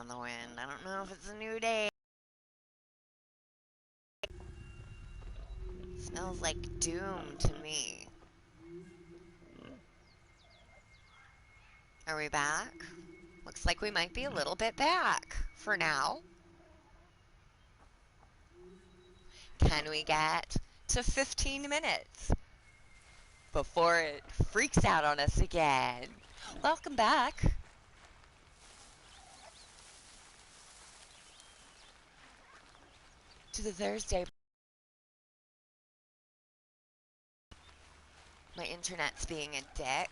on the wind. I don't know if it's a new day. Smells like doom to me. Are we back? Looks like we might be a little bit back for now. Can we get to 15 minutes before it freaks out on us again? Welcome back. To the Thursday. My internet's being a dick.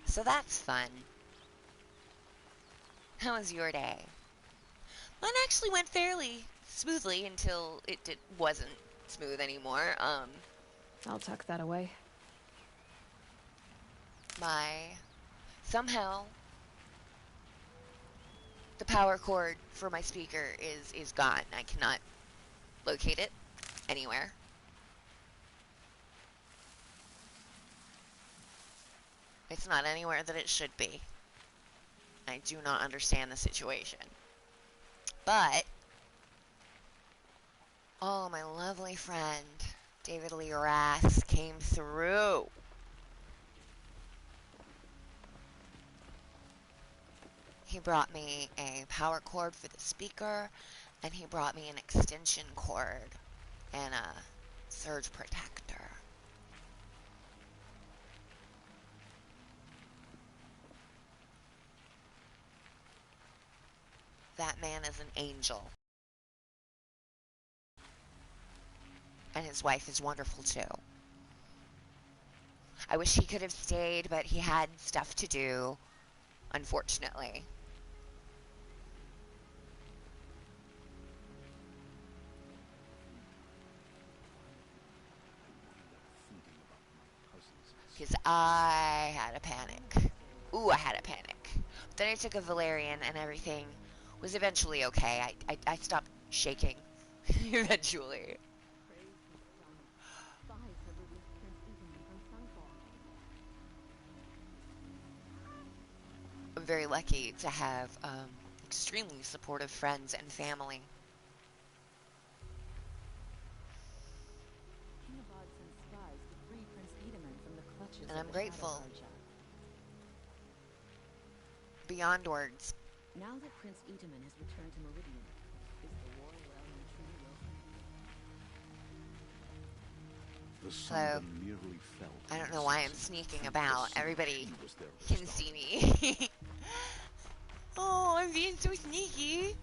So that's fun. How was your day? Mine actually went fairly smoothly until it wasn't smooth anymore. I'll tuck that away. Somehow the power cord for my speaker is gone. I cannot locate it anywhere. It's not anywhere that it should be. I do not understand the situation. But, oh, my lovely friend, David Lee Rath, came through. He brought me a power cord for the speaker, and he brought me an extension cord and a surge protector. That man is an angel. And his wife is wonderful too. I wish he could have stayed, but he had stuff to do, unfortunately. Because I had a panic. Ooh, I had a panic. But then I took a valerian and everything was eventually okay. I stopped shaking eventually. I'm very lucky to have extremely supportive friends and family. And I'm grateful. Beyond words. Now that Prince Itamen has returned to Meridian, is the war well and truly over? So, I don't know why I'm sneaking about. Everybody can see me. Oh, I'm being so sneaky.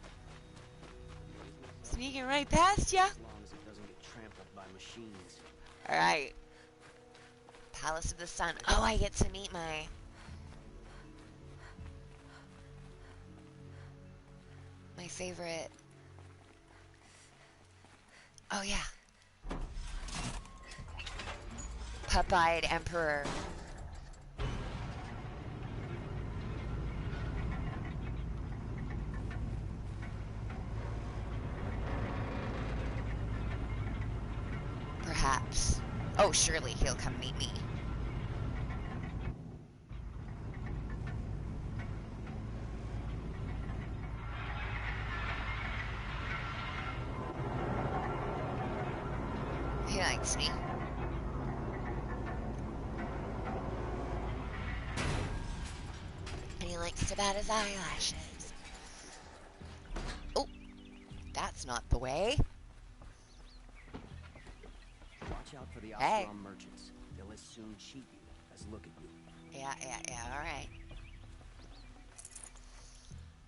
Sneaking right past ya. As long as it doesn't get trampled by machines. Alright. Palace of the Sun. Oh, I get to meet my favorite. Oh, yeah. Pup-eyed Emperor. Perhaps. Oh, surely he'll come meet me. He likes me. And he likes to bat his eyelashes. Oh, that's not the way. Watch out for the Ostrom merchants. They'll as soon cheat you as look at you. Yeah, alright.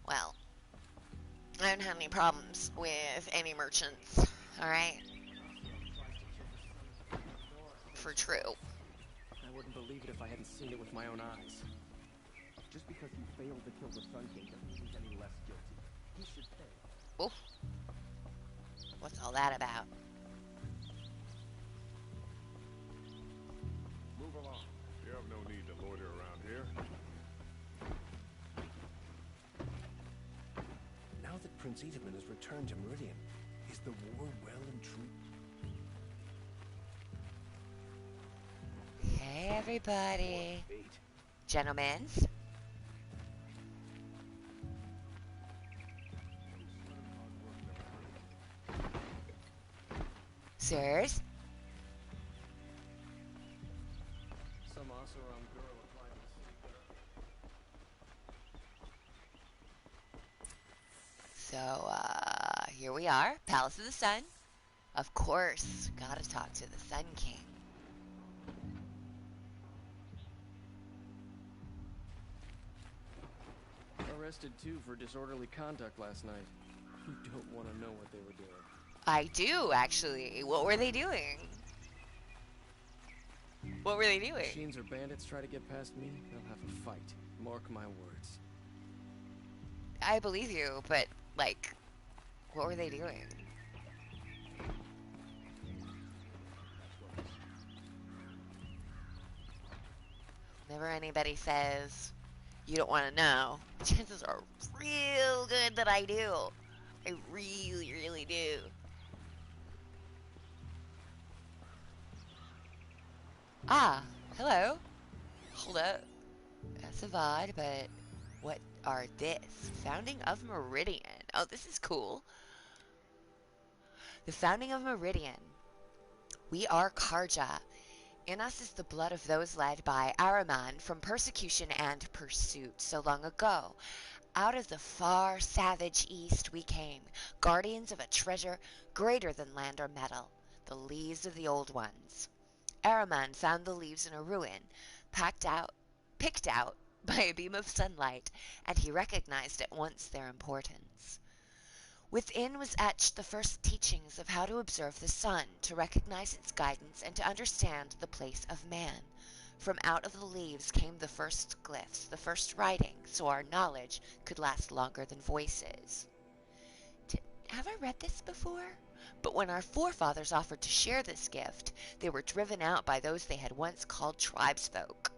Well, I don't have any problems with any merchants, alright? For true. I wouldn't believe it if I hadn't seen it with my own eyes. Just because he failed to kill the Sun King doesn't mean he's any less guilty. He should pay. Oof. What's all that about? Move along. You have no need to loiter around here. Now that Prince Itamen has returned to Meridian, is the war well and true? Hey, everybody. Gentlemen. Sirs? Some Oseram girl applied to the city guard. So, here we are. Palace of the Sun. Of course, gotta talk to the Sun King. Arrested too for disorderly conduct last night. You don't want to know what they were doing. I do, actually. What were they doing? What were they doing? Machines or bandits try to get past me, they'll have a fight. Mark my words. I believe you, but, like, what were they doing? Whenever anybody says you don't want to know, chances are real good that I do. I really, really do. Ah, hello. Hold up. That's a vibe, but what are this? Founding of Meridian. Oh, this is cool. The founding of Meridian. We are Karja. In us is the blood of those led by Araman from persecution and pursuit so long ago. Out of the far, savage east we came, guardians of a treasure greater than land or metal, the leaves of the old ones. Araman found the leaves in a ruin, picked out by a beam of sunlight, and he recognized at once their importance. Within was etched the first teachings of how to observe the sun, to recognize its guidance, and to understand the place of man. From out of the leaves came the first glyphs, the first writing, so our knowledge could last longer than voices. Have I read this before? But when our forefathers offered to share this gift, they were driven out by those they had once called tribesfolk.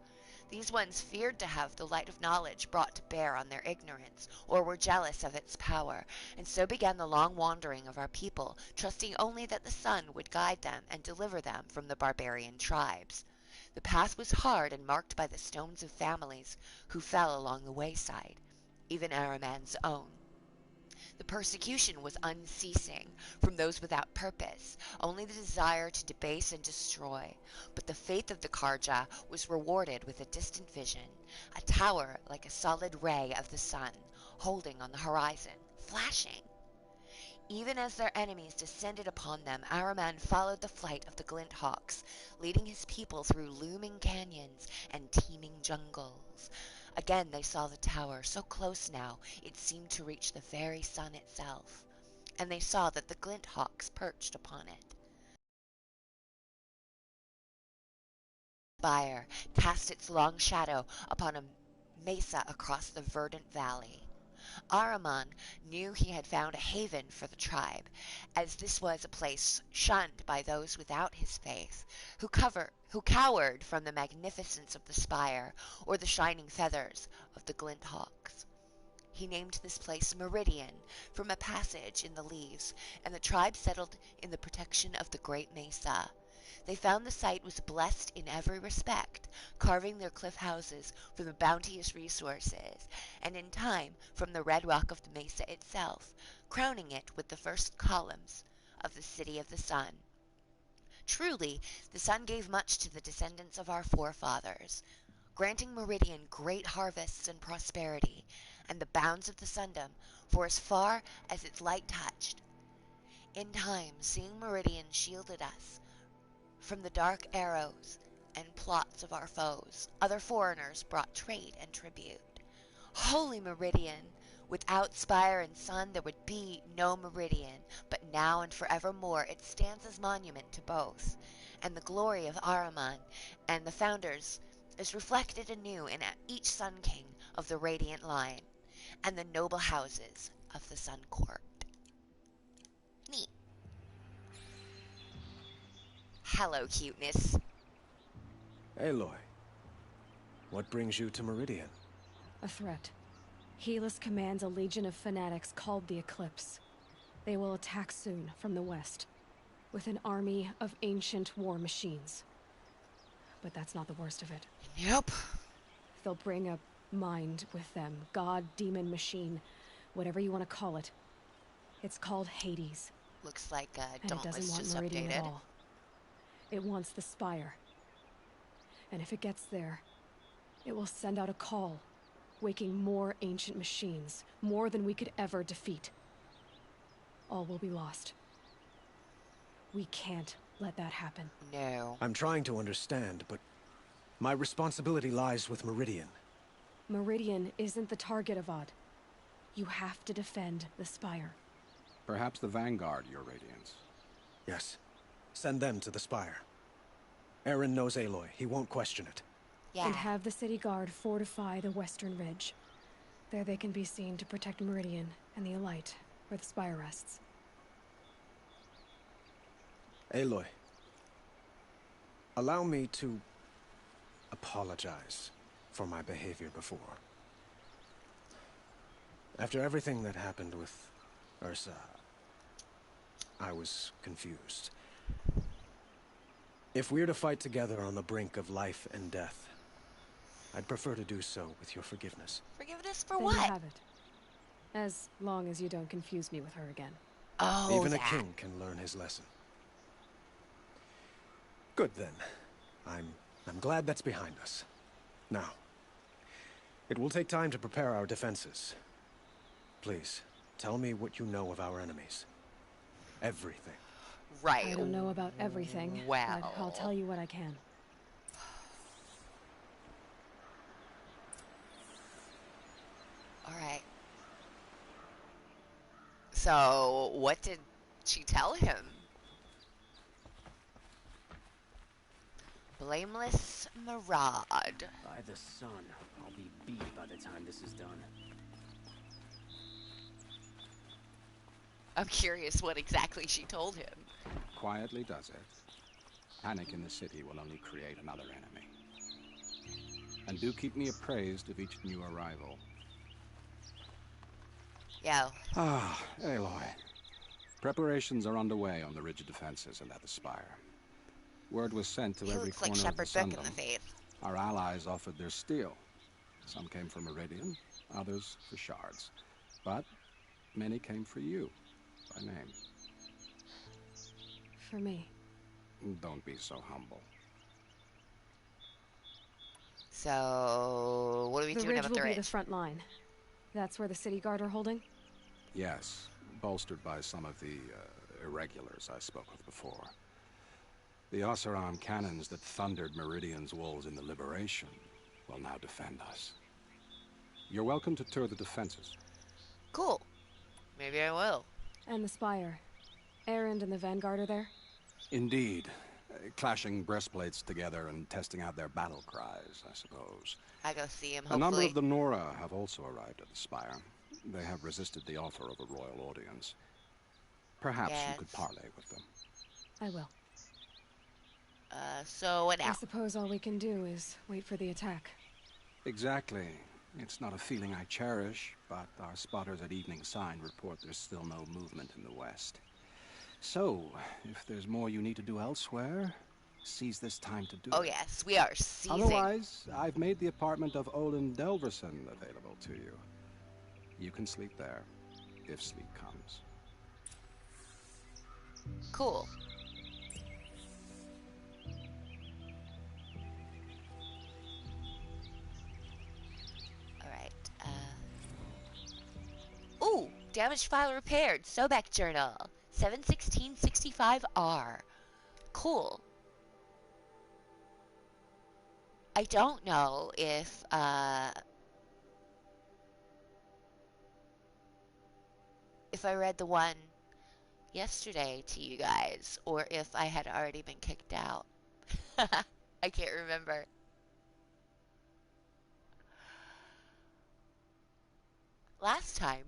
These ones feared to have the light of knowledge brought to bear on their ignorance, or were jealous of its power, and so began the long wandering of our people, trusting only that the sun would guide them and deliver them from the barbarian tribes. The path was hard and marked by the stones of families who fell along the wayside, even Araman's own. The persecution was unceasing from those without purpose, only the desire to debase and destroy. But the faith of the Karja was rewarded with a distant vision, a tower like a solid ray of the sun, holding on the horizon, flashing. Even as their enemies descended upon them, Araman followed the flight of the glint hawks, leading his people through looming canyons and teeming jungles. Again they saw the tower, so close now it seemed to reach the very sun itself, and they saw that the glint hawks perched upon it. The spire cast its long shadow upon a mesa across the verdant valley. Araman knew he had found a haven for the tribe, as this was a place shunned by those without his faith, who cowered from the magnificence of the spire or the shining feathers of the glint hawks. He named this place Meridian, from a passage in the leaves, and the tribe settled in the protection of the great mesa. They found the site was blessed in every respect, carving their cliff houses from the bounteous resources, and in time from the red rock of the mesa itself, crowning it with the first columns of the City of the Sun. Truly, the sun gave much to the descendants of our forefathers, granting Meridian great harvests and prosperity, and the bounds of the sundom for as far as its light touched. In time, seeing Meridian shielded us from the dark arrows and plots of our foes, other foreigners brought trade and tribute. Holy Meridian! Without spire and sun there would be no Meridian, but now and forevermore it stands as monument to both, and the glory of Araman and the founders is reflected anew in each Sun King of the radiant line, and the noble houses of the Sun Court. Neat. Hello, cuteness. Aloy, what brings you to Meridian? A threat. Helis commands a legion of fanatics called the Eclipse. They will attack soon from the west, with an army of ancient war machines. But that's not the worst of it. Nope. They'll bring a mind with them. God, demon, machine, whatever you want to call it. It's called Hades. Looks like And it doesn't Dauntless want just Meridian updated. at all. It wants the Spire. And if it gets there, it will send out a call, waking more ancient machines, more than we could ever defeat. All will be lost. We can't let that happen. No. I'm trying to understand, but my responsibility lies with Meridian. Meridian isn't the target, Avad. You have to defend the Spire. Perhaps the Vanguard, Your Radiance. Yes. Send them to the Spire. Eren knows Aloy. He won't question it. Yeah. And have the city guard fortify the western ridge. There they can be seen to protect Meridian and the Elite, where the Spire rests. Aloy, allow me to apologize for my behavior before. After everything that happened with Ursa, I was confused. If we're to fight together on the brink of life and death, I'd prefer to do so with your forgiveness. Forgiveness for Then what? you have it. As long as you don't confuse me with her again. Oh, Even that. a king can learn his lesson. Good then. I'm glad that's behind us. Now, it will take time to prepare our defenses. Please, tell me what you know of our enemies. Everything. Right. I don't know about everything, Well. but I'll tell you what I can. All right. So, what did she tell him? Blameless Marad. By the sun, I'll be beat by the time this is done. I'm curious what exactly she told him. Quietly does it. Panic in the city will only create another enemy. And do keep me appraised of each new arrival. Yeah. Ah, Aloy. Preparations are underway on the ridge defenses and at the Spire. Word was sent to He every looks like corner of the Shepherd Book in Sundom. the faith. Our allies offered their steel. Some came for Meridian, others for shards. But many came for you, by name. For me. Don't be so humble. So, what are we The doing ridge about will the be ridge? the front line. That's where the city guard are holding? Yes, bolstered by some of the irregulars I spoke of before. The Oseram cannons that thundered Meridian's walls in the Liberation will now defend us. You're welcome to tour the defenses. Cool. Maybe I will. And the Spire. Erend and the Vanguard are there? Indeed. Clashing breastplates together and testing out their battle cries, I suppose. I go see him, A number hopefully. of the Nora have also arrived at the Spire. They have resisted the offer of a royal audience. Perhaps you could Yes. parley with them. I will. So what I now? suppose all we can do is wait for the attack. Exactly. It's not a feeling I cherish, but our spotters at Evening Sign report there's still no movement in the west. So, if there's more you need to do elsewhere, seize this time to do Oh it. yes, we are seizing. Otherwise, I've made the apartment of Olin Delverson available to you. You can sleep there, if sleep comes. Cool. Alright, Ooh! Damaged file repaired. Sobek journal. 71665R. Cool. I don't know if I read the one yesterday to you guys, or if I had already been kicked out. I can't remember. Last time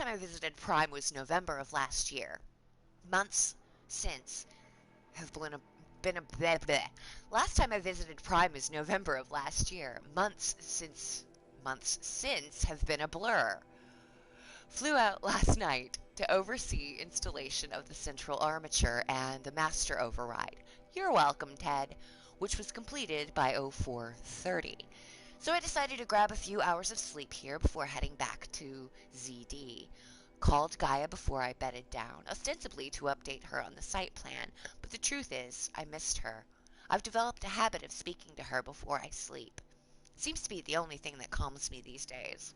I visited Prime was November of last year. Months since have been a bleh bleh. Last time I visited Prime was November of last year. Months since have been a blur. Flew out last night to oversee installation of the central armature and the master override. You're welcome, Ted, which was completed by 0430. So I decided to grab a few hours of sleep here before heading back to ZD. Called Gaia before I bedded down, ostensibly to update her on the site plan, but the truth is, I missed her. I've developed a habit of speaking to her before I sleep. It seems to be the only thing that calms me these days.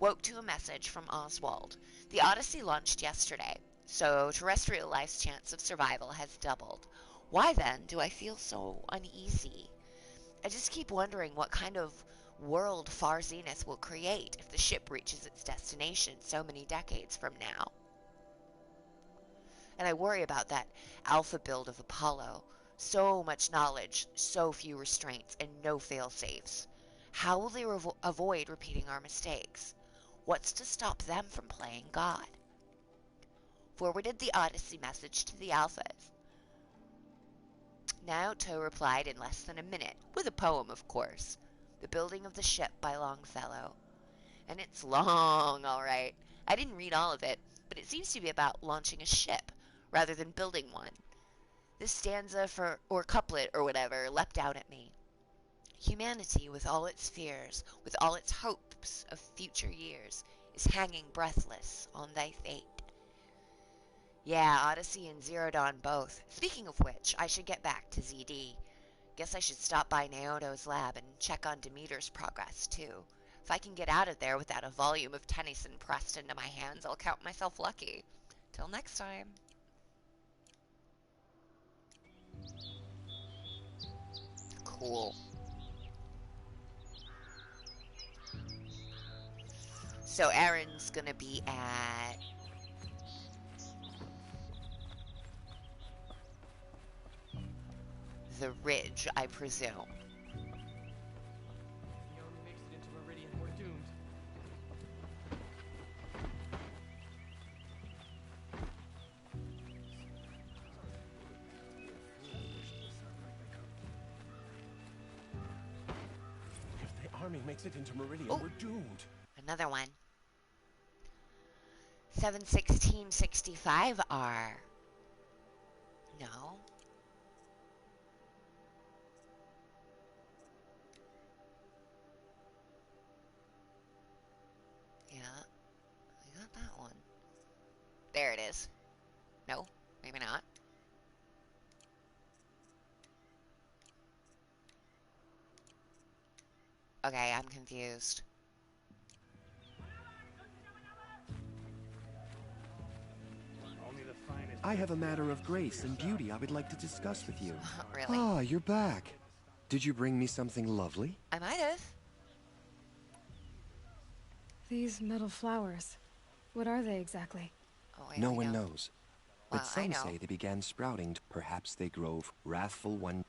Woke to a message from Oswald. The Odyssey launched yesterday, so terrestrial life's chance of survival has doubled. Why then do I feel so uneasy? I just keep wondering what kind of world Far Zenith will create if the ship reaches its destination so many decades from now. And I worry about that alpha build of Apollo. So much knowledge, so few restraints, and no fail-safes. How will they avoid repeating our mistakes? What's to stop them from playing God? Forwarded the Odyssey message to the alphas. Naoto replied in less than a minute, with a poem, of course. The Building of the Ship by Longfellow. And it's long, all right. I didn't read all of it, but it seems to be about launching a ship, rather than building one. This stanza or couplet or whatever leapt out at me. Humanity, with all its fears, with all its hopes of future years, is hanging breathless on thy fate. Yeah, Odyssey and Zero Dawn both. Speaking of which, I should get back to ZD. Guess I should stop by Naoto's lab and check on Demeter's progress, too. If I can get out of there without a volume of Tennyson pressed into my hands, I'll count myself lucky. Till next time. Cool. So Aaron's gonna be at... the Ridge, I presume. The army makes it into Meridian, we're doomed. If the army makes it into Meridian, Oh, we're doomed. another one. 71665R. No. Yeah, I got that one. There it is. No, maybe not. Okay, I'm confused. I have a matter of grace and beauty I would like to discuss with you. Really? Ah, you're back. Did you bring me something lovely? I might have. These metal flowers. What are they exactly? Oh, wait, No we one know. knows. Well, But I some know. say they began sprouting. Perhaps they grove wrathful one.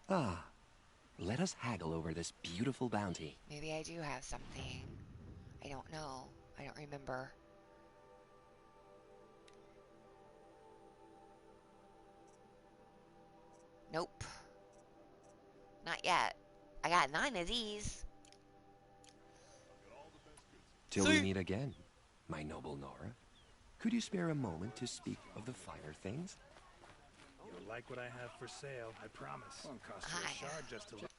Ah, let us haggle over this beautiful bounty. Maybe I do have something. I don't know. I don't remember. Nope. Not yet. I got 9 of these. Till we meet again, my noble Nora. Could you spare a moment to speak of the finer things? You'll like what I have for sale, I promise. Won't cost you a shard just to look.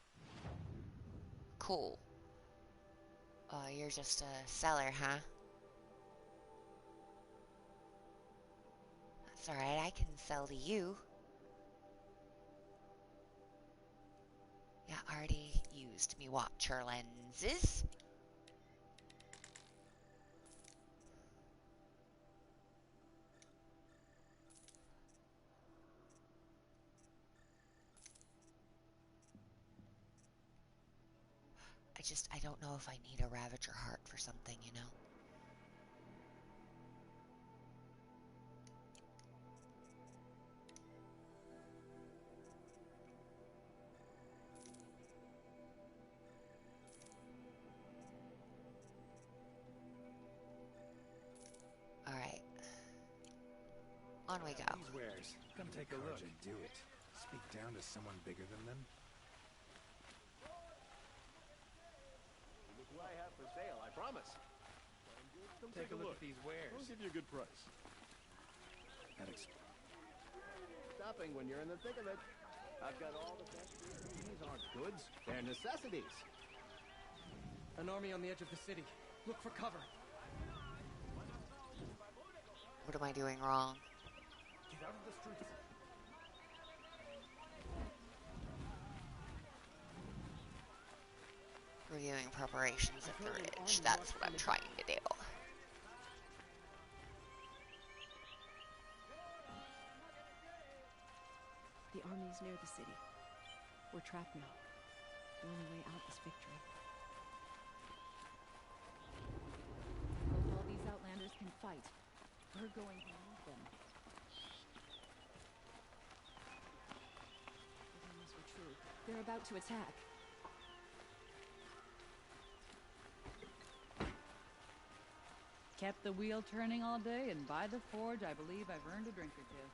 Cool. You're just a seller, huh? That's alright, I can sell to you. Yeah, already used me watcher lenses. I don't know if I need a Ravager heart for something, you know? Alright. On we go. These wares. Come take a look. Do it. Speak down to someone bigger than them. Look what I have for sale, I promise. Come Take a look at these wares. I'll give you a good price. Stopping when you're in the thick of it. I've got all the best. These aren't goods, they're necessities. An army on the edge of the city. Look for cover. What am I doing wrong? Get out of the streets. Reviewing preparations at the ridge. That's what I'm trying to do. The army's near the city. We're trapped now. The only way out is victory. Hope all these outlanders can fight. We're going to need them. The rumors were true. They're about to attack. Kept the wheel turning all day, and by the forge, I believe I've earned a drink or two.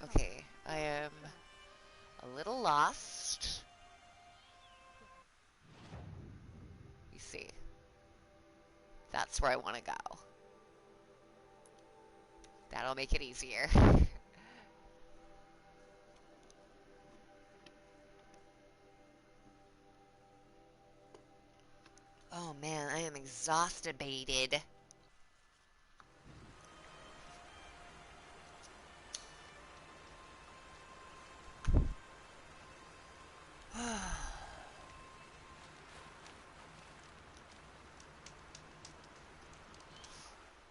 Okay, I am a little lost. You see. That's where I want to go. That'll make it easier. Oh man, I am exhausted-bated.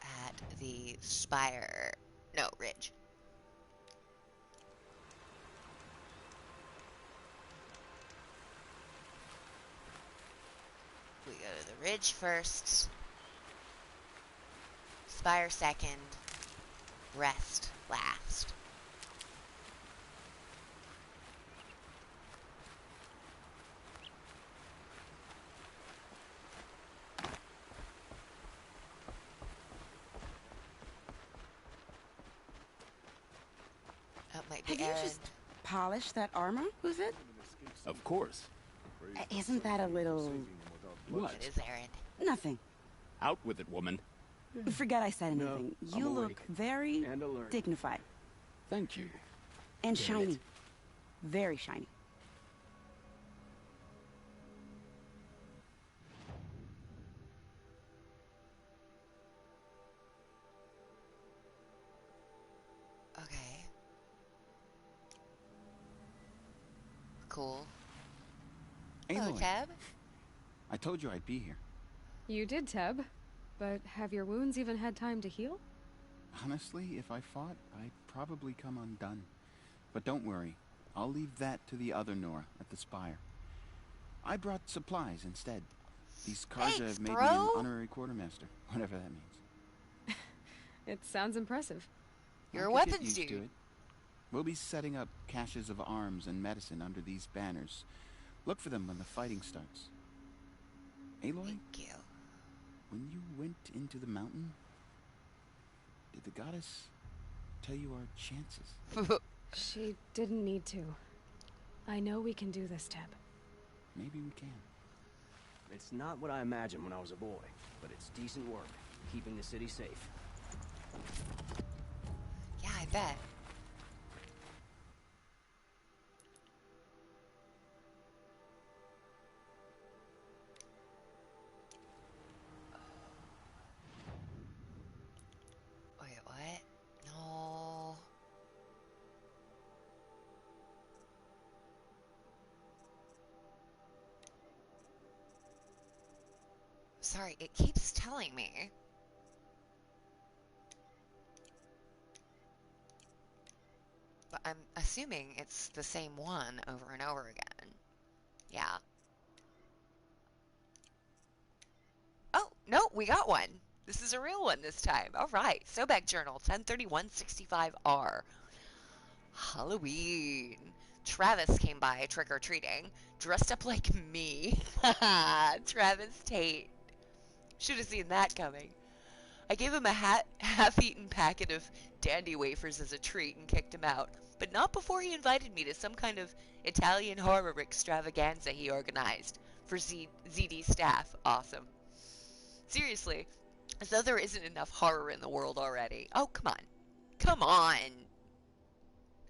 At the spire. No, ridge. We go to the ridge first. Spire second. Rest last. That might be Have you Aaron. just polished that armor with it? Of course. Isn't that a little... What? It is Aaron. Nothing. Out with it, woman. Forget I said anything. You look very dignified. Thank you. And Damn shiny. it. Very shiny. Okay. Cool. Hello, Aloy. Tab. I told you I'd be here. You did, Teb. But have your wounds even had time to heal? Honestly, if I fought, I'd probably come undone. But don't worry. I'll leave that to the other Nora at the Spire. I brought supplies instead. These Karja Thanks, have made me bro. an honorary quartermaster, whatever that means. It sounds impressive. You're I a could get weapons used to dude. it. We'll be setting up caches of arms and medicine under these banners. Look for them when the fighting starts. Aloy? Thank you. When you went into the mountain, did the goddess tell you our chances? She didn't need to. I know we can do this, Teb. Maybe we can. It's not what I imagined when I was a boy, but it's decent work, keeping the city safe. Yeah, I bet. Wait, what? No. Sorry, it keeps telling me. But I'm assuming it's the same one over and over again. Yeah. Oh, no, we got one. This is a real one this time. All right. Sobek Journal, 103165R. Halloween. Travis came by trick-or-treating, dressed up like me. Travis Tate. Should have seen that coming. I gave him a half-eaten packet of dandy wafers as a treat and kicked him out, but not before he invited me to some kind of Italian horror extravaganza he organized for ZD staff. Awesome. Seriously, as though there isn't enough horror in the world already. Oh, come on. Come on.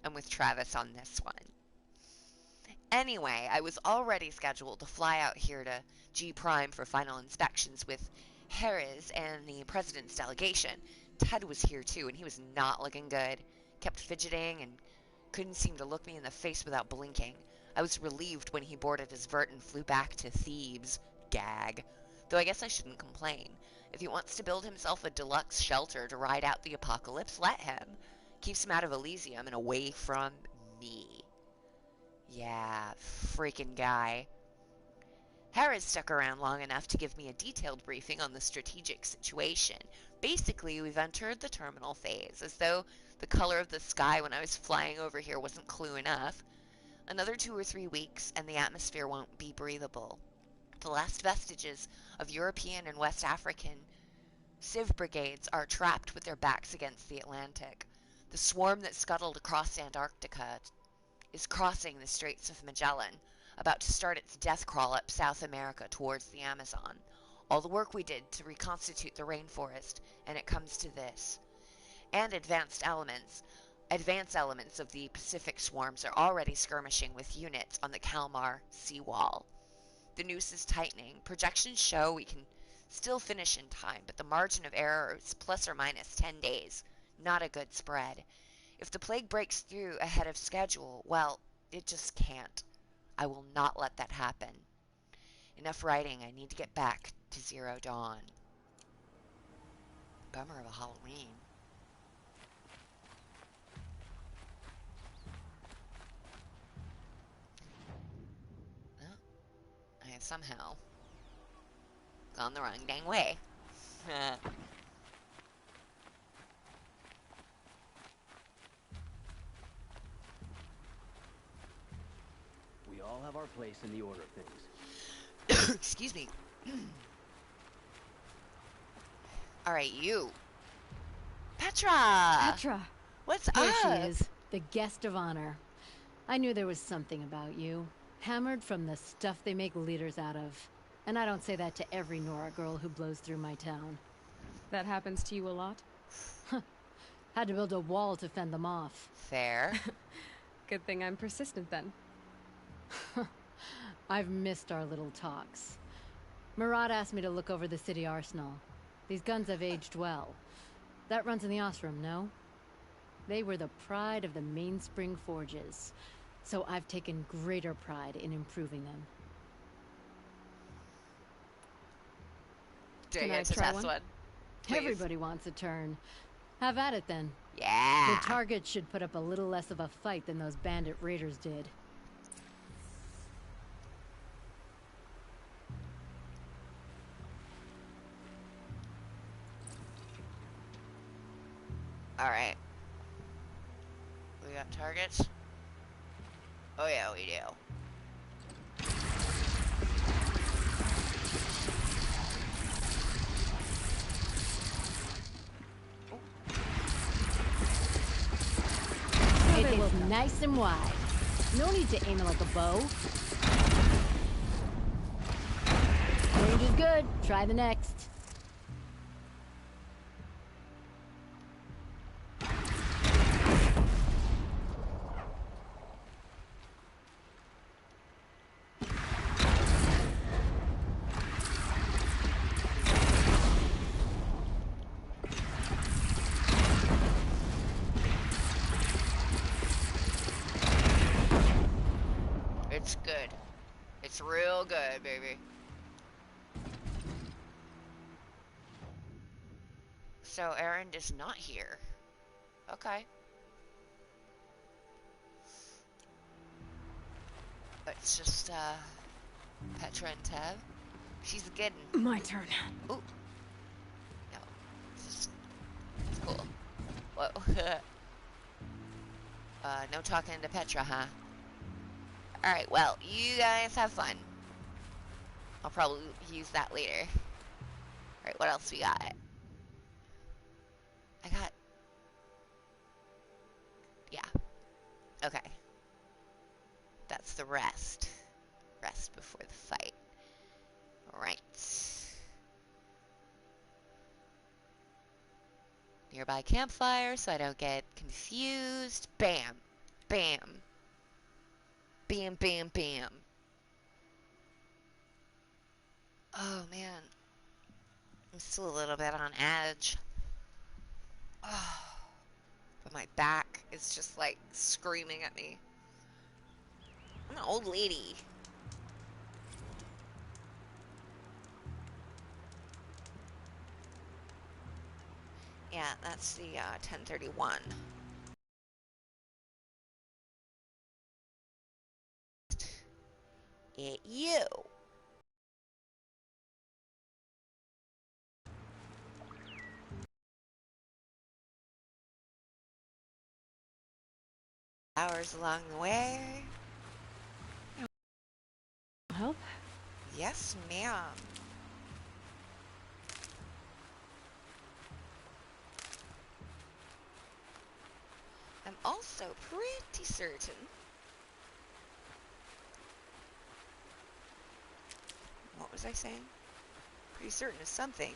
I'm with Travis on this one. Anyway, I was already scheduled to fly out here to G Prime for final inspections with HADES and the president's delegation. Ted was here too, and he was not looking good. Kept fidgeting and couldn't seem to look me in the face without blinking. I was relieved when he boarded his vert and flew back to Thebes. Gag. Though I guess I shouldn't complain. If he wants to build himself a deluxe shelter to ride out the apocalypse, let him. Keeps him out of Elysium and away from me. Yeah, freaking guy. Harris stuck around long enough to give me a detailed briefing on the strategic situation. Basically, we've entered the terminal phase, as though the color of the sky when I was flying over here wasn't clue enough. Another 2 or 3 weeks, and the atmosphere won't be breathable. The last vestiges of European and West African Civ brigades are trapped with their backs against the Atlantic. The swarm that scuttled across Antarctica is crossing the Straits of Magellan, about to start its death crawl up South America towards the Amazon. All the work we did to reconstitute the rainforest, and it comes to this. And advanced elements of the Pacific swarms are already skirmishing with units on the Kalmar seawall. The noose is tightening. Projections show we can still finish in time, but the margin of error is plus or minus 10 days. Not a good spread. If the plague breaks through ahead of schedule, well, it just can't. I will not let that happen. Enough writing. I need to get back to Zero Dawn. Bummer of a Halloween. Oh, I have somehow gone the wrong dang way. We all have our place in the order of things. Excuse me. Alright, you. Petra! Petra! What's Here up? she is, the guest of honor. I knew there was something about you. Hammered from the stuff they make leaders out of. And I don't say that to every Nora girl who blows through my town. That happens to you a lot? Had to build a wall to fend them off. Fair. Good thing I'm persistent then. I've missed our little talks. Murat asked me to look over the city arsenal. These guns have aged well. That runs in the Osram, no? They were the pride of the Mainspring Forges, so I've taken greater pride in improving them. Do I get to test one? Please. Everybody wants a turn. Have at it then. Yeah. The target should put up a little less of a fight than those bandit raiders did. Alright. We got targets? Oh yeah, we do. It is nice and wide. No need to aim it like a bow. Range is good. Try the next. It's good. It's real good, baby. So Aaron is not here. Okay. It's just, Petra and Tev. She's a good one. My turn. Ooh. No. It's cool. Whoa. No talking to Petra, huh? Alright, well, you guys have fun. I'll probably use that later. Alright, what else we got? I got... Yeah. Okay. That's the rest. Rest before the fight. Alright. Nearby campfire so I don't get confused. Bam. Bam. Bam, bam, bam. Oh, man. I'm still a little bit on edge. Oh. But my back is just, like, screaming at me. I'm an old lady. Yeah, that's the 1031. At you. Hours along the way. Help? Yes, ma'am. I'm also pretty certain what was I saying? Pretty certain of something.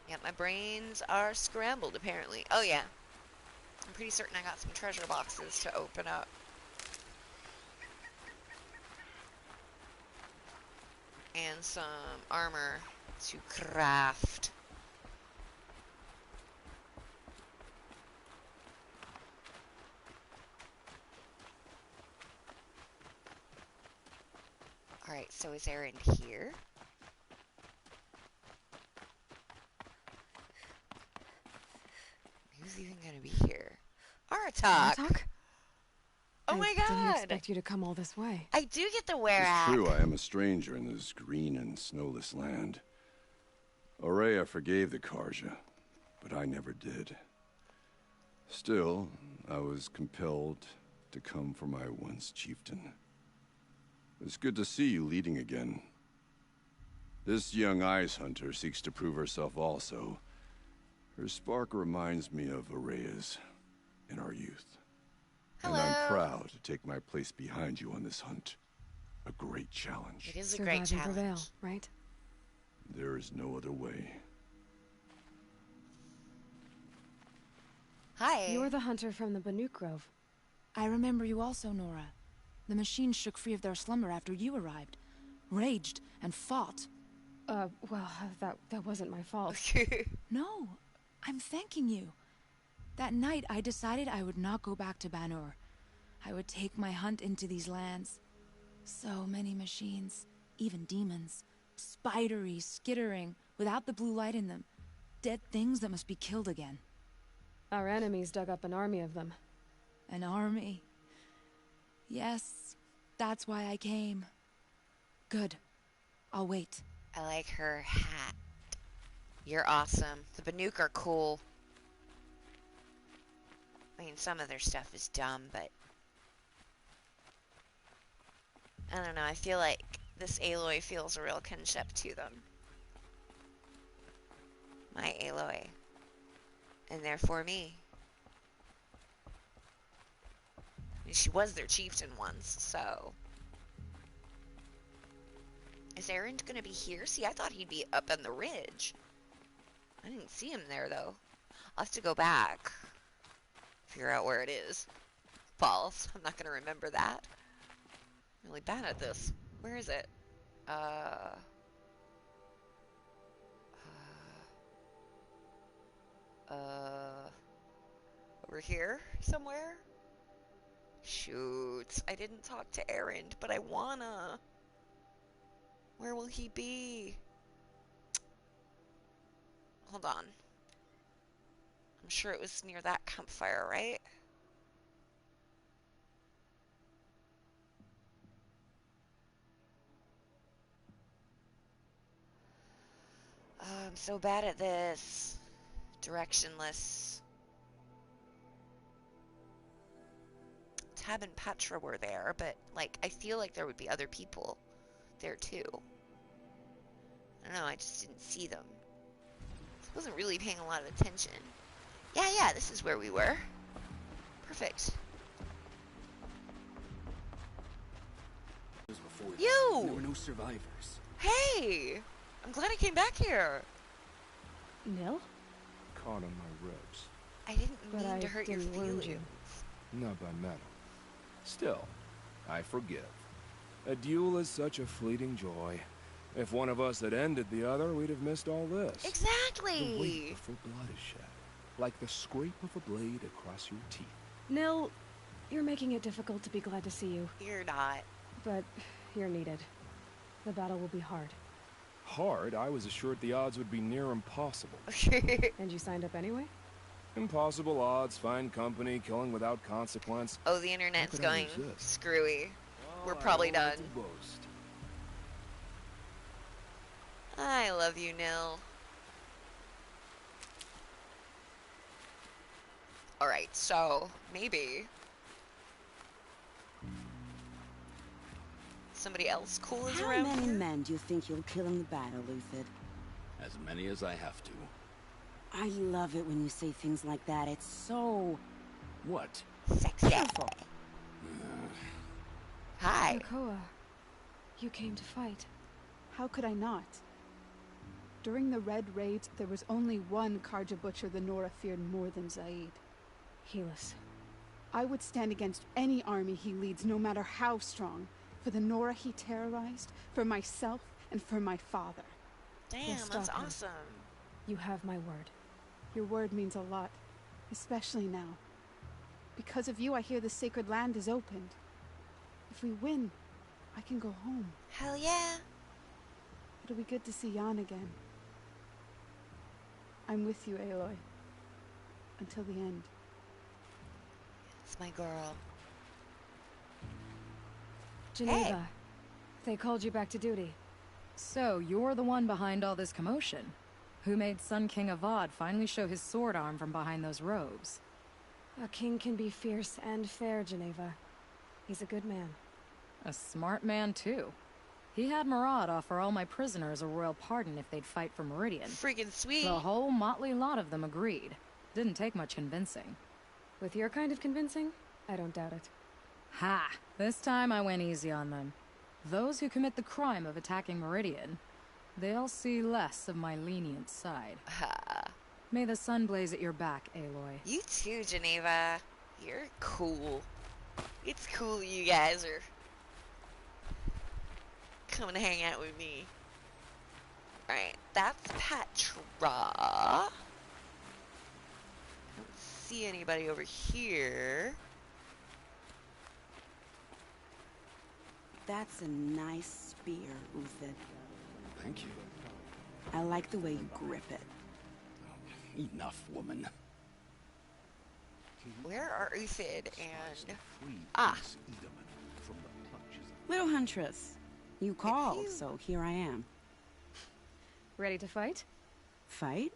Yeah, my brains are scrambled apparently. Oh yeah. I'm pretty certain I got some treasure boxes to open up. And some armor to craft. Alright, so is Aaron here? Who's even gonna be here? Aratak! Oh my god! I didn't expect you to come all this way. I do get the wear It's act. true, I am a stranger in this green and snowless land. Aurea forgave the Karja, but I never did. Still, I was compelled to come for my once chieftain. It's good to see you leading again. This young ice hunter seeks to prove herself also. Her spark reminds me of Aurea's in our youth. Hello. And I'm proud to take my place behind you on this hunt. A great challenge. It is a great challenge. Prevail, right? There is no other way. Hi. You're the hunter from the Banuk Grove. I remember you also, Nora. The machines shook free of their slumber after you arrived. Raged and fought. Well, that wasn't my fault. No, I'm thanking you. That night, I decided I would not go back to Banur. I would take my hunt into these lands. So many machines, even demons. Spidery, skittering, without the blue light in them. Dead things that must be killed again. Our enemies dug up an army of them. An army? Yes, that's why I came. Good. I'll wait. I like her hat. You're awesome. The Banuk are cool. I mean, some of their stuff is dumb, but I don't know. I feel like this Aloy feels a real kinship to them. My Aloy. And therefore me. I mean, she was their chieftain once, so. Is Aaron gonna be here? See, I thought he'd be up on the ridge. I didn't see him there, though. I'll have to go back. Figure out where it is. False. I'm not gonna remember that. I'm really bad at this. Where is it? Over here somewhere? Shoot. I didn't talk to Aaron, but I wanna. Where will he be? Hold on. I'm sure it was near that campfire, right? Oh, I'm so bad at this. Directionless. Tab and Petra were there, but, like, I feel like there would be other people there, too. I don't know, I just didn't see them. I wasn't really paying a lot of attention. Yeah, this is where we were. Perfect. You! There were no survivors. Hey! I'm glad I came back here. Nil? caught on my ribs. I didn't mean to hurt your feelings. Not by metal. Still, I forgive. A duel is such a fleeting joy. If one of us had ended the other, we'd have missed all this. Exactly! The weight before blood is shed. Like the scrape of a blade across your teeth. Nil, you're making it difficult to be glad to see you. You're not. But you're needed. The battle will be hard. Hard? I was assured the odds would be near impossible. And you signed up anyway? Impossible odds, fine company, killing without consequence. Oh, the internet's going screwy. We're probably done. I love you, Nil. Alright, so, maybe somebody else cool is around How many here? men do you think you'll kill in the battle, Uthid? As many as I have to. I love it when you say things like that. It's so... What? Sexy. Beautiful. Hi. Nakoa, you came to fight. How could I not? During the Red Raids, there was only one Karja butcher the Nora feared more than Zaid. Helis. I would stand against any army he leads, no matter how strong. For the Nora he terrorized, for myself, and for my father. Damn, that's awesome. You have my word. Your word means a lot, especially now. Because of you, I hear the sacred land is opened. If we win, I can go home. Hell yeah. It'll be good to see Jan again. I'm with you, Aloy. Until the end. It's my girl. Geneva, hey. They called you back to duty. So, you're the one behind all this commotion? Who made Sun King Avad finally show his sword arm from behind those robes? A king can be fierce and fair, Geneva. He's a good man. A smart man, too. He had Murad offer all my prisoners a royal pardon if they'd fight for Meridian. Freaking sweet. The whole motley lot of them agreed. Didn't take much convincing. With your kind of convincing, I don't doubt it. Ha! This time I went easy on them. Those who commit the crime of attacking Meridian, they'll see less of my lenient side. Ha. May the sun blaze at your back, Aloy. You too, Geneva. You're cool. It's cool you guys are coming to hang out with me. Alright, that's Petra. I don't see anybody over here. That's a nice spear, Uthid. Thank you. I like the way you grip it. Enough, woman. Where are Uthid and... Ah! Little Huntress, you called, so here I am. Ready to fight? Fight?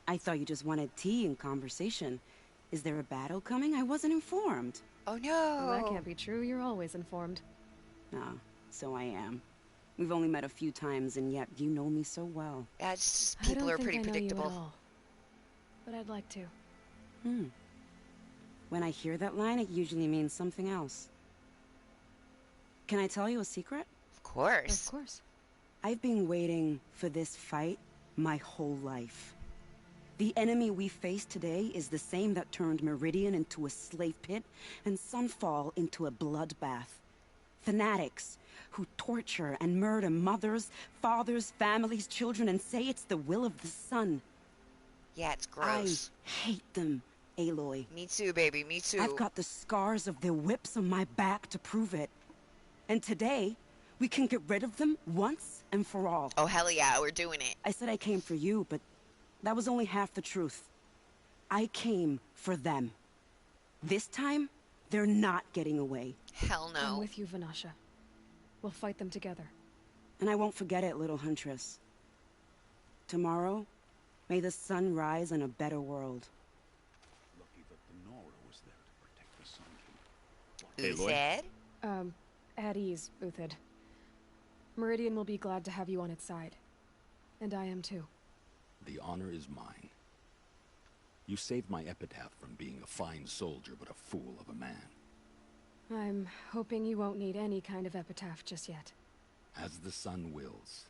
I thought you just wanted tea and conversation. Is there a battle coming? I wasn't informed. Oh no! Well, that can't be true. You're always informed. Ah, so I am. We've only met a few times, and yet you know me so well. Yeah, it's just people are pretty predictable. I don't think I know you at all. But I'd like to. When I hear that line, it usually means something else. Can I tell you a secret? Of course. Of course. I've been waiting for this fight my whole life. The enemy we face today is the same that turned Meridian into a slave pit and Sunfall into a bloodbath. Fanatics who torture and murder mothers, fathers, families, children, and say it's the will of the sun. Yeah, it's gross. I hate them, Aloy. Me too, baby, me too. I've got the scars of their whips on my back to prove it. And today, we can get rid of them once and for all. Oh, hell yeah, we're doing it. I said I came for you, but that was only half the truth. I came for them. This time, they're not getting away. Hell no. I'm with you, Vanasha. We'll fight them together. And I won't forget it, little Huntress. Tomorrow, may the sun rise in a better world. Lucky that the Nora was there to protect the Sun King. Uthid? At ease, Uthid. Meridian will be glad to have you on its side. And I am too. The honor is mine. You saved my epitaph from being a fine soldier, but a fool of a man. I'm hoping you won't need any kind of epitaph just yet. As the sun wills.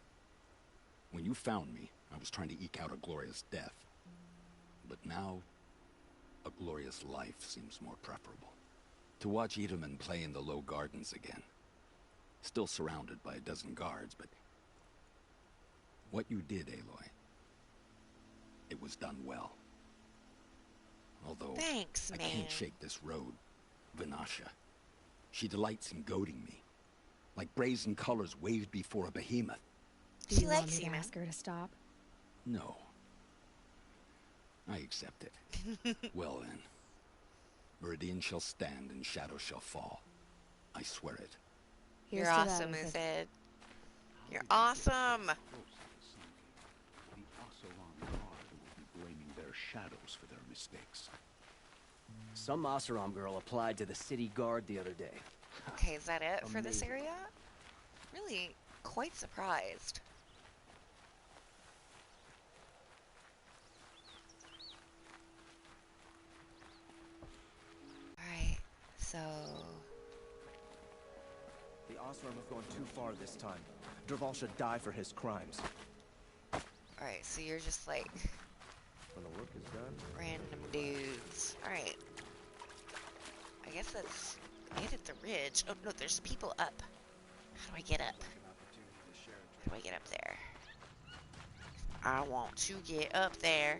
When you found me, I was trying to eke out a glorious death. but now a glorious life seems more preferable. To watch Edelman play in the low gardens again. Still surrounded by a dozen guards, but what you did, Aloy, it was done well. Although, thanks, I man. can't shake this road, Vinasha. She delights in goading me, like brazen colors waved before a behemoth. Do you want me to ask her to stop? No. I accept it. Well then. Meridian shall stand and shadow shall fall. I swear it. You're awesome, Uthid. You're awesome! The Oseram Guard will be blaming their shadows for their mistakes. Some Oseram girl applied to the city guard the other day. Okay, is that it for this Amazing. area? Really quite surprised. Alright, so... The Oseram have gone too far this time. Dervahl should die for his crimes. Alright, so you're just like... When the work is done... random dudes. Alright. I guess that's it at the ridge. Oh no, there's people up. How do I get up? How do I get up there? I want to get up there.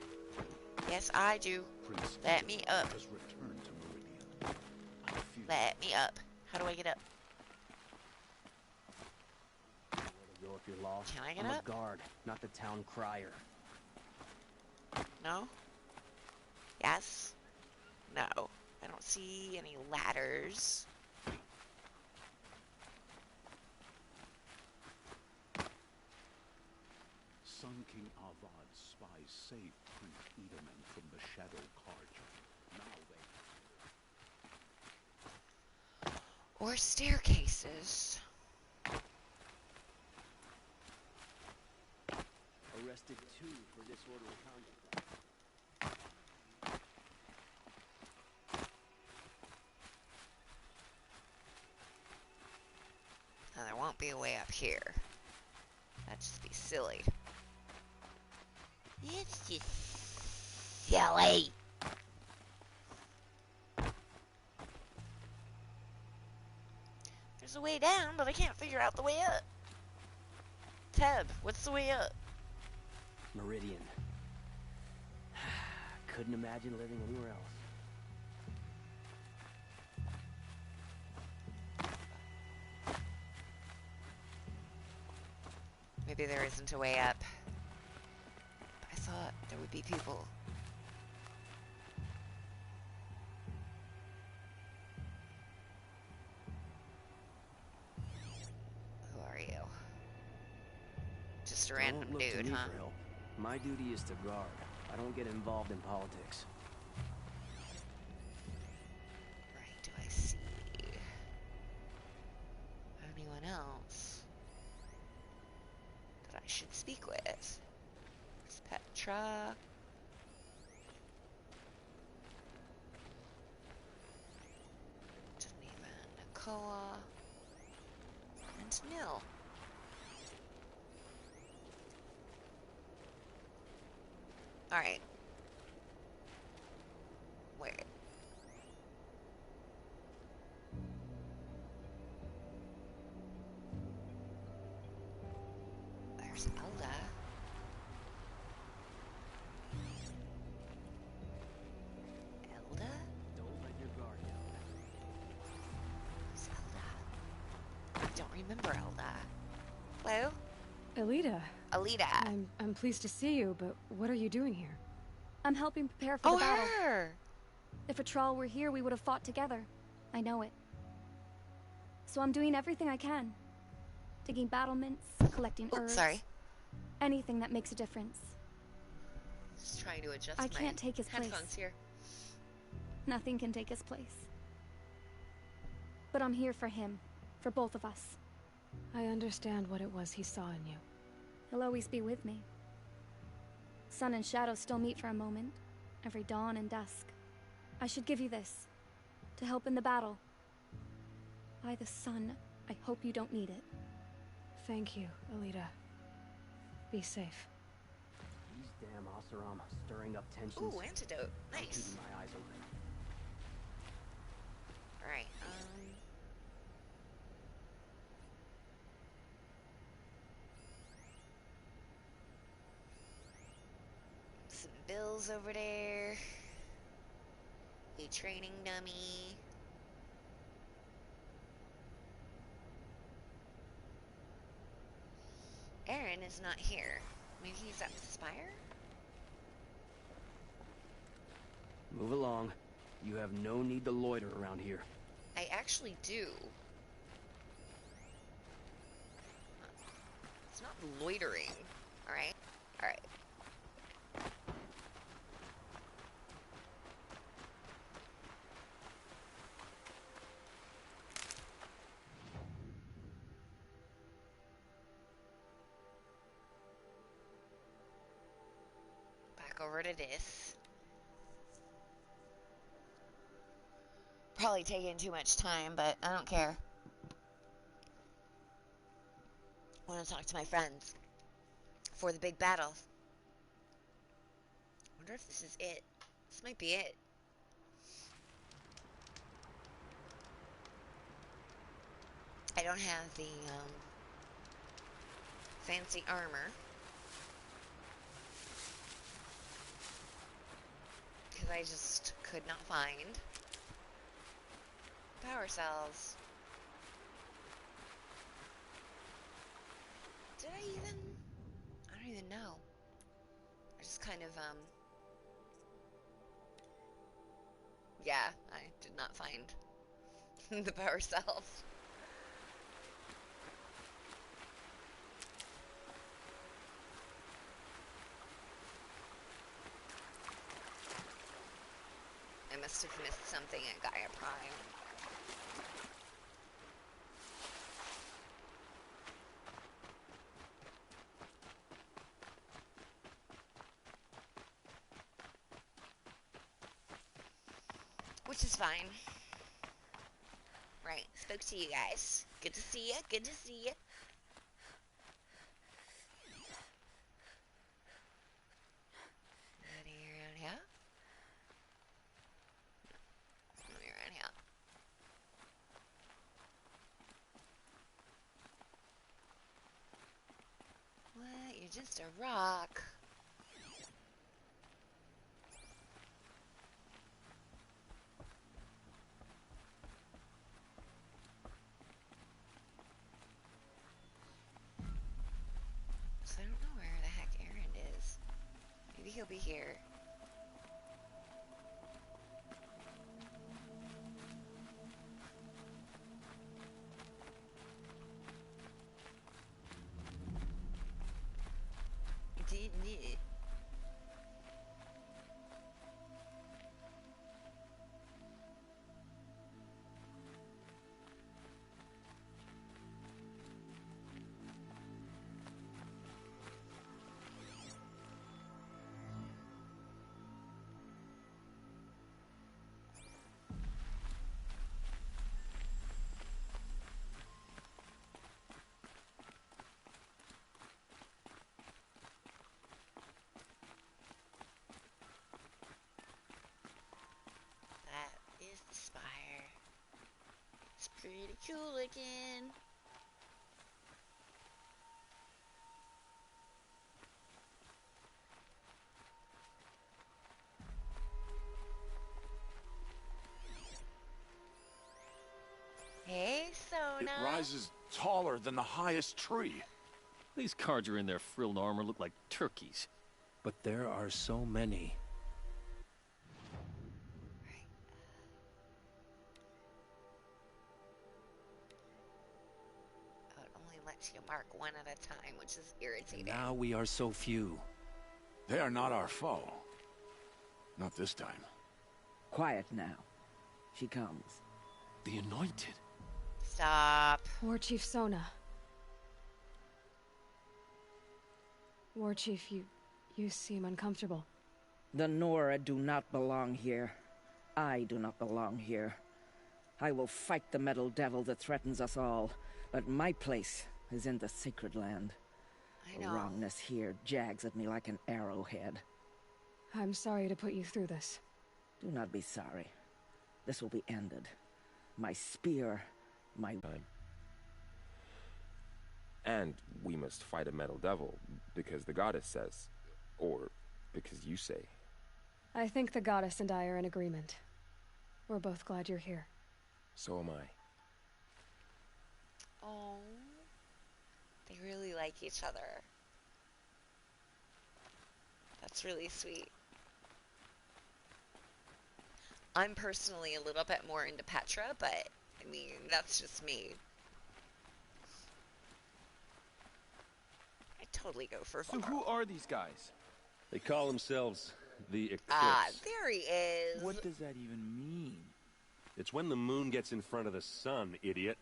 Yes, I do. Let me up. Let me up. How do I get up? Go if you're lost. Can I get I'm up? a guard, not the town crier. No? Yes? No. I don't see any ladders. Sun King Avad spies saved Prince Edelman from the Shadow Carja. Now they... Or staircases. Arrested 2 for disorderly conduct. Now, there won't be a way up here. That'd just be silly. It's just silly. There's a way down, but I can't figure out the way up. Teb, what's the way up? Meridian. Couldn't imagine living anywhere else. Maybe there isn't a way up. I thought there would be people. Who are you? Just a random Don't look to dude, me huh? for help. My duty is to guard. I don't get involved in politics. Right, do I see anyone else that I should speak with? There's Petra. Geneva, Nakoa, and Nil. Alright. Wait. There's Elda. Elda? Don't let your guard down. Who's Elda? I don't remember Elda. Hello? Alita. Alita. I'm pleased to see you, but what are you doing here? I'm helping prepare for the battle. Her! If a Thrall were here, we would have fought together. I know it. So I'm doing everything I can. Digging battlements, collecting herbs. Sorry. Anything that makes a difference. Just trying to adjust I my can't take his place. headphones here. Nothing can take his place. But I'm here for him. For both of us. I understand what it was he saw in you. He'll always be with me. Sun and shadow still meet for a moment. Every dawn and dusk. I should give you this. To help in the battle. By the sun, I hope you don't need it. Thank you, Alita. Be safe. He's Damn Oseram, stirring up tensions. Ooh, antidote. I'm Nice. keeping my eyes open. Alright, some bills over there. A training dummy. Aaron is not here. Maybe he's at the spire? Move along. You have no need to loiter around here. I actually do. It's not loitering. Alright? Alright. Back over to this. Probably taking too much time, but I don't care. I want to talk to my friends for the big battle. Wonder if this is it. This might be it. I don't have the fancy armor because I just could not find power cells. Did I even? I don't even know. I just kind of, yeah, I did not find the power cells. I must have missed something at Gaia Prime. Which is fine. Right, spoke to you guys. Good to see ya, good to see ya. Any around here? Nobody around here. What? You're just a rock. So I don't know where the heck Aaron is. Maybe he'll be here. Spire. It's pretty cool looking. Hey, Sona. It rises taller than the highest tree. These Carja in their frilled armor look like turkeys. But there are so many. You mark one at a time, which is irritating. And now we are so few. They are not our foe. Not this time. Quiet now. She comes. The Anointed. Stop. War Chief Sona. War Chief, you seem uncomfortable. The Nora do not belong here. I do not belong here. I will fight the metal devil that threatens us all, but my place is in the sacred land. The wrongness here jags at me like an arrowhead. I'm sorry to put you through this. Do not be sorry. This will be ended. My spear, my time. And we must fight a metal devil, because the goddess says, or because you say. I think the goddess and I are in agreement. We're both glad you're here. So am I. Oh, they really like each other. That's really sweet. I'm personally a little bit more into Petra, but I mean, that's just me. I'd totally go for So who are these guys? They call themselves the Eclipse. Ah, there he is. What does that even mean? It's when the moon gets in front of the sun, idiot.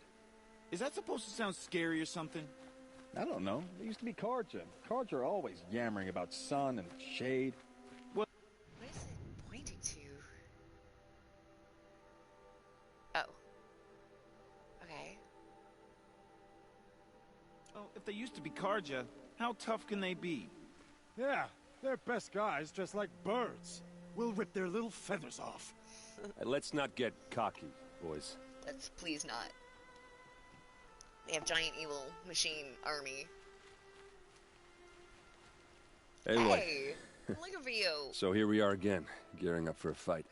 Is that supposed to sound scary or something? I don't know. They used to be Karja. Karja are always yammering about sun and shade. What is it pointing to? Oh. Okay. Oh, if they used to be Karja, how tough can they be? Yeah, they're best guys dressed like birds. We'll rip their little feathers off. Let's not get cocky, boys. Let's please not. They have giant evil machine army. Anyway. Hey, looking for you. So here we are again, gearing up for a fight.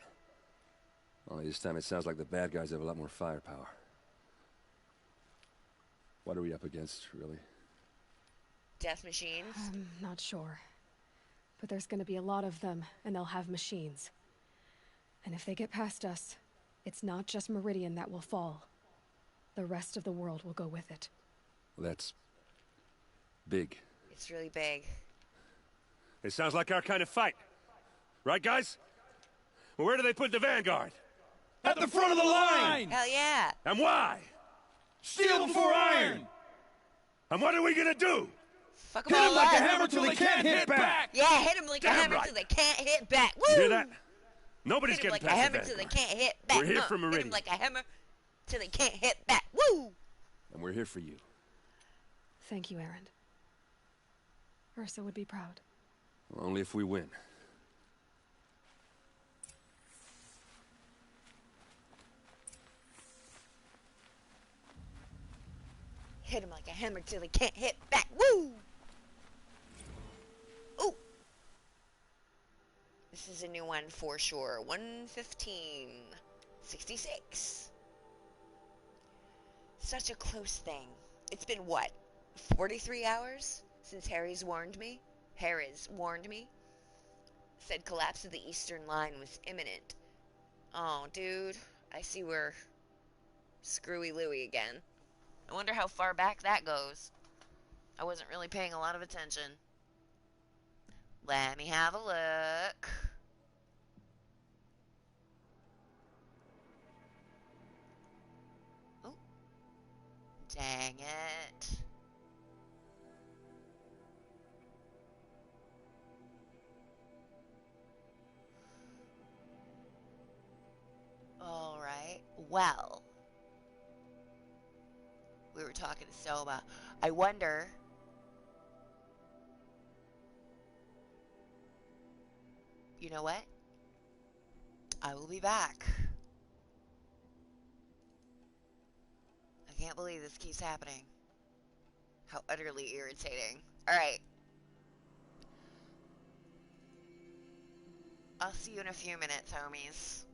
Only this time it sounds like the bad guys have a lot more firepower. What are we up against, really? Death machines? I'm not sure. But there's gonna be a lot of them, and they'll have machines. And if they get past us, it's not just Meridian that will fall. The rest of the world will go with it. Well, that's big. It's really big. It sounds like our kind of fight. Right, guys? Well, where do they put the vanguard? At the front of the line! Hell yeah! And why? Steel before iron! And what are we gonna do? Fuck hit them like a hammer till they can't hit back! Yeah, hit them like a hammer till they can't hit back! Woo! You hear that? Nobody's hit getting like past a hammer the till they vanguard. can't hit back! We're here for Hit Meridian. them like a hammer till they can't hit back! Woo! And we're here for you. Thank you, Aaron. Ursa would be proud. Well, only if we win. Hit them like a hammer till they can't hit back! Woo! Ooh! This is a new one for sure. 1:15:66. Such a close thing. It's been what? 43 hours since Harry's warned me? Harris warned me. Said collapse of the eastern line was imminent. Oh, dude. I see we're screwy Louie again. I wonder how far back that goes. I wasn't really paying a lot of attention. Let me have a look. Oh. Dang it. Alright. Well. We were talking to Soma. I wonder. You know what? I will be back. I can't believe this keeps happening. How utterly irritating. Alright. I'll see you in a few minutes, homies.